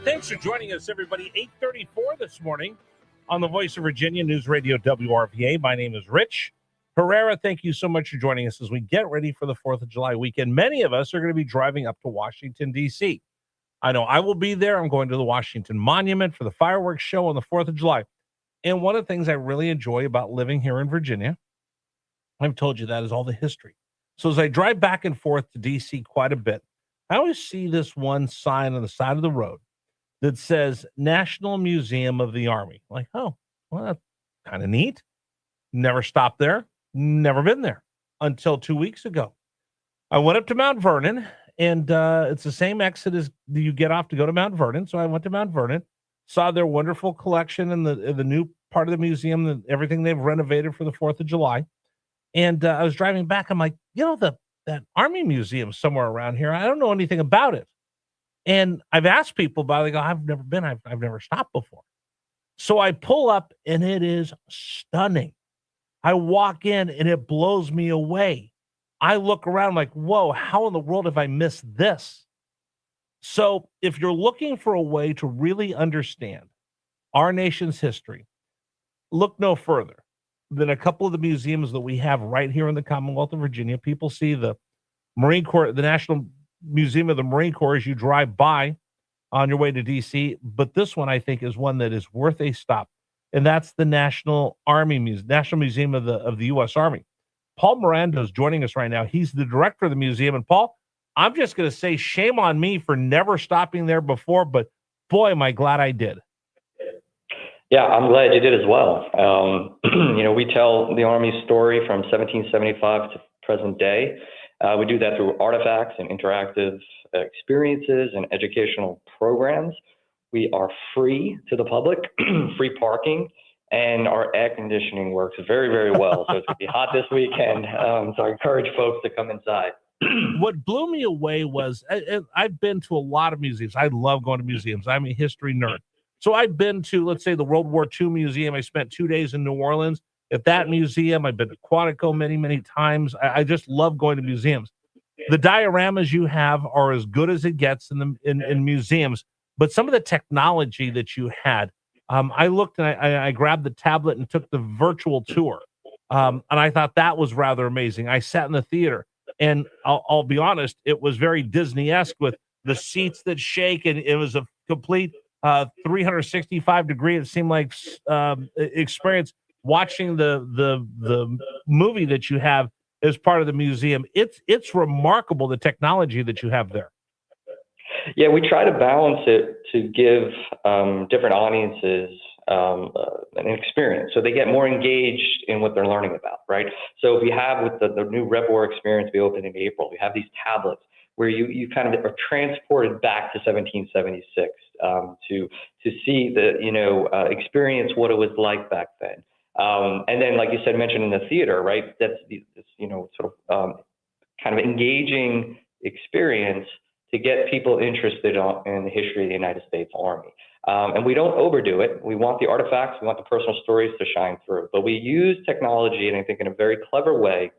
Thanks for joining us, everybody. 8:34 this morning on the Voice of Virginia News Radio WRVA. My name is Rich Herrera. Thank you so much for joining us as we get ready for the 4th of July weekend. Many of us are going to be driving up to Washington, D.C. I know I will be there. I'm going to the Washington Monument for the fireworks show on the 4th of July. And one of the things I really enjoy about living here in Virginia, I've told you that, is all the history. So as I drive back and forth to D.C. quite a bit, I always see this one sign on the side of the road that says National Museum of the Army. Like, oh, well, that's kind of neat. Never stopped there. Never been there until 2 weeks ago. I went up to Mount Vernon, and it's the same exit as you get off to go to Mount Vernon. So I went to Mount Vernon, saw their wonderful collection in the new part of the museum, everything they've renovated for the 4th of July. And I was driving back. I'm like, that Army Museum somewhere around here. I don't know anything about it. And I've asked people about it. They go, I've never been. I've never stopped before. So I pull up, and it is stunning. I walk in, and it blows me away. I look around like, whoa, how in the world have I missed this? So if you're looking for a way to really understand our nation's history, look no further than a couple of the museums that we have right here in the Commonwealth of Virginia. People see the Marine Corps, the National Museum of the Marine Corps as you drive by on your way to D.C., but this one I think is one that is worth a stop, and that's the National Museum of the U.S. Army. Paul Miranda is joining us right now. He's the director of the museum, and Paul, I'm just going to say shame on me for never stopping there before, but boy, am I glad I did. Yeah, I'm glad you did as well. We tell the Army's story from 1775 to present day. We do that through artifacts and interactive experiences and educational programs. We are free to the public, free parking, and our air conditioning works very, very well. So it's going to be hot this weekend. So I encourage folks to come inside. What blew me away was I've been to a lot of museums. I love going to museums. I'm a history nerd. So I've been to, let's say, the World War II Museum. I spent 2 days in New Orleans at that museum. I've been to Quantico many, many times. I just love going to museums. The dioramas you have are as good as it gets in museums, but some of the technology that you had, I looked and I grabbed the tablet and took the virtual tour, and I thought that was rather amazing. I sat in the theater, and I'll be honest, it was very Disney-esque with the seats that shake, and it was a complete 365 degree. It seemed like experience watching the movie that you have as part of the museum. It's remarkable, the technology that you have there. Yeah, we try to balance it to give different audiences an experience, so they get more engaged in what they're learning about, right? So if you have with the new WRVA experience we opened in April, we have these tablets where you kind of are transported back to 1776 to see the experience what it was like back then. And then, like you said, mentioned in the theater, right? That's kind of engaging experience to get people interested in the history of the United States Army. And we don't overdo it. We want the artifacts, we want the personal stories to shine through, but we use technology, and I think in a very clever way,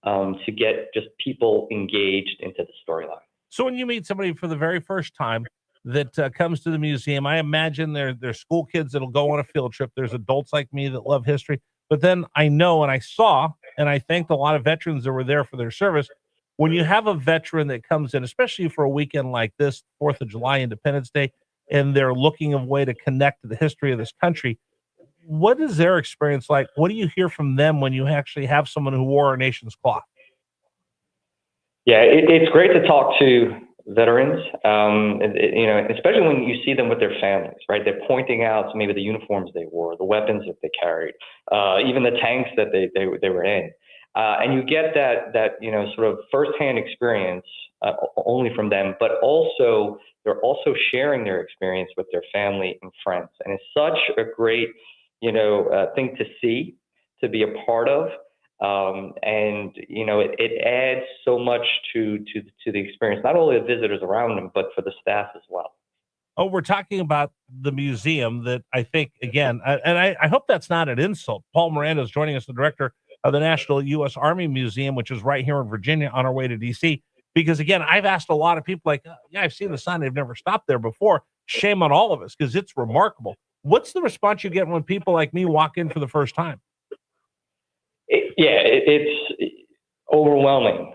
to get just people engaged into the storyline. So when you meet somebody for the very first time that comes to the museum, I imagine there's school kids that'll go on a field trip. There's adults like me that love history. But then I know, and I saw, and I thanked a lot of veterans that were there for their service. When you have a veteran that comes in, especially for a weekend like this, 4th of July, Independence Day, and they're looking a way to connect to the history of this country, what is their experience like? What do you hear from them when you actually have someone who wore our nation's cloth? Yeah, it's great to talk to veterans, especially when you see them with their families, right? They're pointing out maybe the uniforms they wore, the weapons that they carried, even the tanks that they were in. And you get that sort of firsthand experience only from them, but also they're also sharing their experience with their family and friends. And it's such a great, thing to see, to be a part of. It adds so much to the experience, not only the visitors around them, but for the staff as well. Oh, we're talking about the museum that I think, again, I hope that's not an insult. Paul Miranda is joining us, the director of the National U.S. Army Museum, which is right here in Virginia on our way to D.C. Because again, I've asked a lot of people like, yeah, I've seen the sign. They've never stopped there before. Shame on all of us because it's remarkable. What's the response you get when people like me walk in for the first time? It's overwhelming.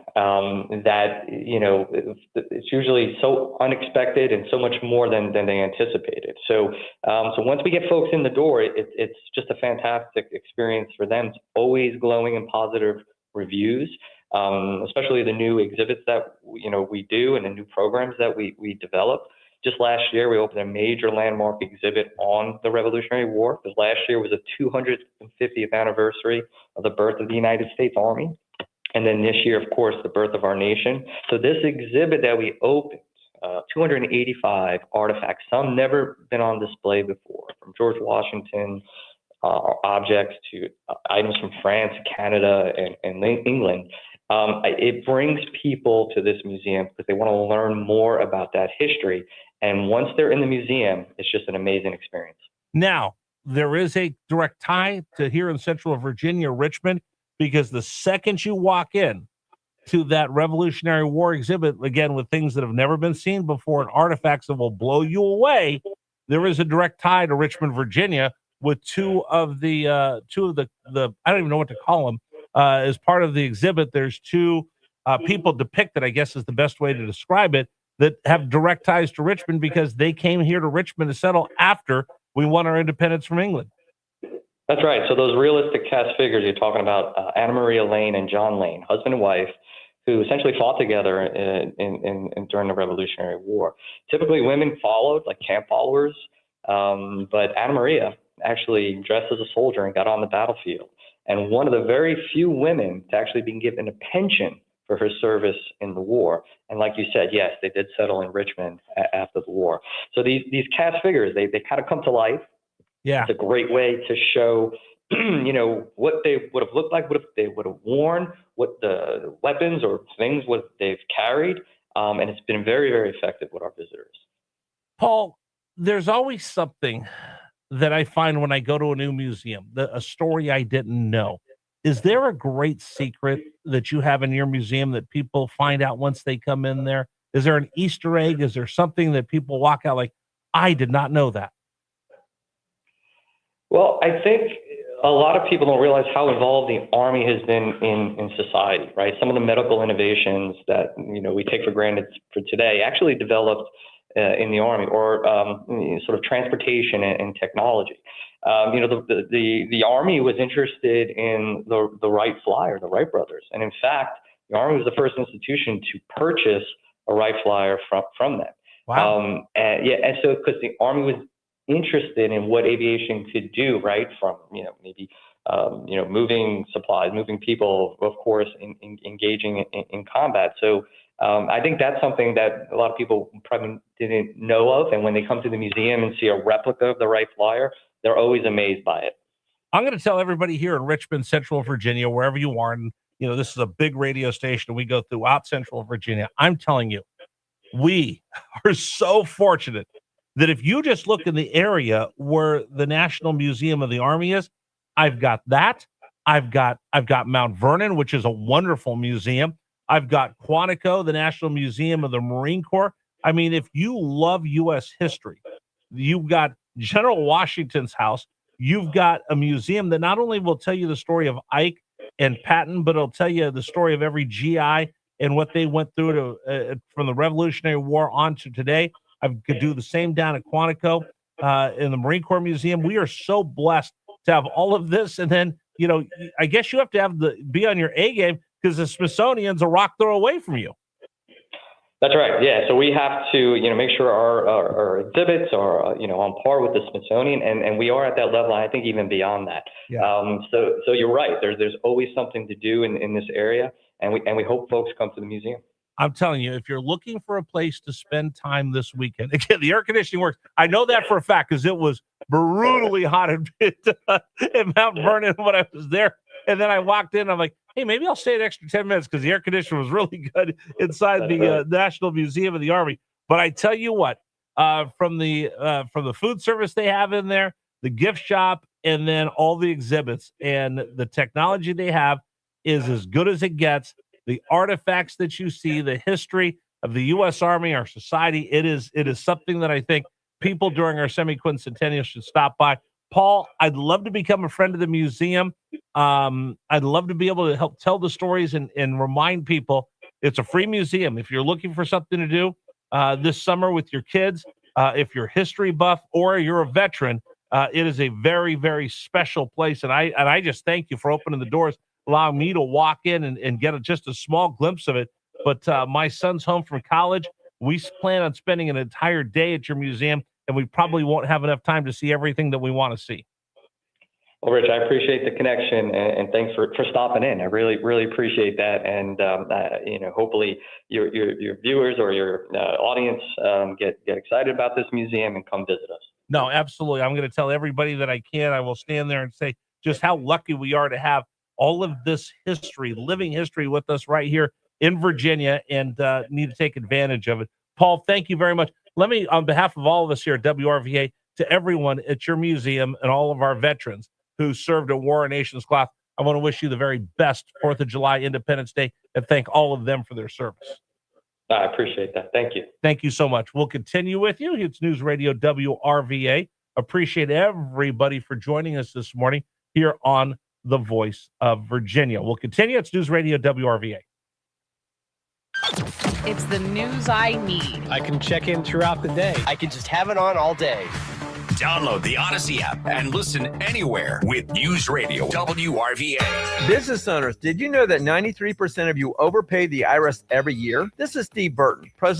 That it's usually so unexpected and so much more than they anticipated. So once we get folks in the door, it's just a fantastic experience for them. It's always glowing and positive reviews, especially the new exhibits that we do and the new programs that we develop. Just last year, we opened a major landmark exhibit on the Revolutionary War, because last year was the 250th anniversary of the birth of the United States Army. And then this year, of course, the birth of our nation. So this exhibit that we opened, 285 artifacts, some never been on display before, from George Washington objects to items from France, Canada, and England. It brings people to this museum because they want to learn more about that history. And once they're in the museum, it's just an amazing experience. Now, there is a direct tie to here in Central Virginia, Richmond, because the second you walk in to that Revolutionary War exhibit, again, with things that have never been seen before and artifacts that will blow you away, there is a direct tie to Richmond, Virginia, with two of the I don't even know what to call them. As part of the exhibit, there's two people depicted, I guess is the best way to describe it, that have direct ties to Richmond because they came here to Richmond to settle after we won our independence from England. That's right. So those realistic cast figures you're talking about, Anna Maria Lane and John Lane, husband and wife, who essentially fought together during the Revolutionary War. Typically, women followed, like camp followers, but Anna Maria actually dressed as a soldier and got on the battlefield. And one of the very few women to actually be given a pension for her service in the war. And like you said, yes, they did settle in Richmond after the war. So these cast figures, they kind of come to life. Yeah. It's a great way to show, what they would have looked like, what they would have worn, what the weapons or things what they've carried. And it's been very, very effective with our visitors. Paul, there's always something that I find when I go to a new museum, a story I didn't know. Is there a great secret that you have in your museum that people find out once they come in there? Is there an Easter egg? Is there something that people walk out like, I did not know that? Well, I think a lot of people don't realize how involved the Army has been in society, right? Some of the medical innovations that we take for granted for today actually developed in the Army, or sort of transportation and technology. The Army was interested in the Wright Flyer, the Wright brothers, and in fact, the Army was the first institution to purchase a Wright Flyer from them. Wow. And so because the Army was interested in what aviation could do, right? From maybe moving supplies, moving people, of course, engaging in combat. So I think that's something that a lot of people probably didn't know of, and when they come to the museum and see a replica of the Wright Flyer, they're always amazed by it. I'm going to tell everybody here in Richmond, Central Virginia, wherever you are, and this is a big radio station. We go throughout Central Virginia. I'm telling you, we are so fortunate that if you just look in the area where the National Museum of the Army is, I've got that. I've got Mount Vernon, which is a wonderful museum. I've got Quantico, the National Museum of the Marine Corps. I mean, if you love U.S. history, you've got General Washington's house. You've got a museum that not only will tell you the story of Ike and Patton, but it'll tell you the story of every GI and what they went through from the Revolutionary War on to today. I could do the same down at Quantico in the Marine Corps Museum. We are so blessed to have all of this. And then, I guess you have to be on your A game because the Smithsonian's a rock throw away from you. That's right. Yeah. So we have to, make sure our exhibits are, on par with the Smithsonian, and we are at that level. I think even beyond that. Yeah. So you're right. There's always something to do in this area, and we hope folks come to the museum. I'm telling you, if you're looking for a place to spend time this weekend, again, the air conditioning works. I know that for a fact because it was brutally hot in Mount Vernon when I was there. And then I walked in, I'm like, hey, maybe I'll stay an extra 10 minutes because the air conditioner was really good inside the National Museum of the Army. But I tell you what, from the food service they have in there, the gift shop, and then all the exhibits and the technology they have is as good as it gets. the artifacts that you see, the history of the U.S. Army, our society. It is something that I think people during our semi-quincentennial should stop by. Paul, I'd love to become a friend of the museum. I'd love to be able to help tell the stories and remind people it's a free museum. If you're looking for something to do this summer with your kids, if you're a history buff or you're a veteran, it is a very, very special place. And I just thank you for opening the doors, allowing me to walk in and get just a small glimpse of it. But my son's home from college. We plan on spending an entire day at your museum, and we probably won't have enough time to see everything that we want to see. Well, Rich, I appreciate the connection, and thanks for stopping in. I really, really appreciate that. And, hopefully your viewers or your audience get excited about this museum and come visit us. No, absolutely. I'm going to tell everybody that I can. I will stand there and say just how lucky we are to have all of this history, living history with us right here in Virginia, and need to take advantage of it. Paul, thank you very much. Let me, on behalf of all of us here at WRVA, to everyone at your museum and all of our veterans who served at War of Nations Cloth, I want to wish you the very best 4th of July, Independence Day, and thank all of them for their service. I appreciate that. Thank you. Thank you so much. We'll continue with you. It's News Radio WRVA. Appreciate everybody for joining us this morning here on The Voice of Virginia. We'll continue. It's News Radio WRVA. It's the news I need. I can check in throughout the day. I can just have it on all day. Download the Odyssey app and listen anywhere with News Radio WRVA. Business owners, did you know that 93% of you overpay the IRS every year? This is Steve Burton, President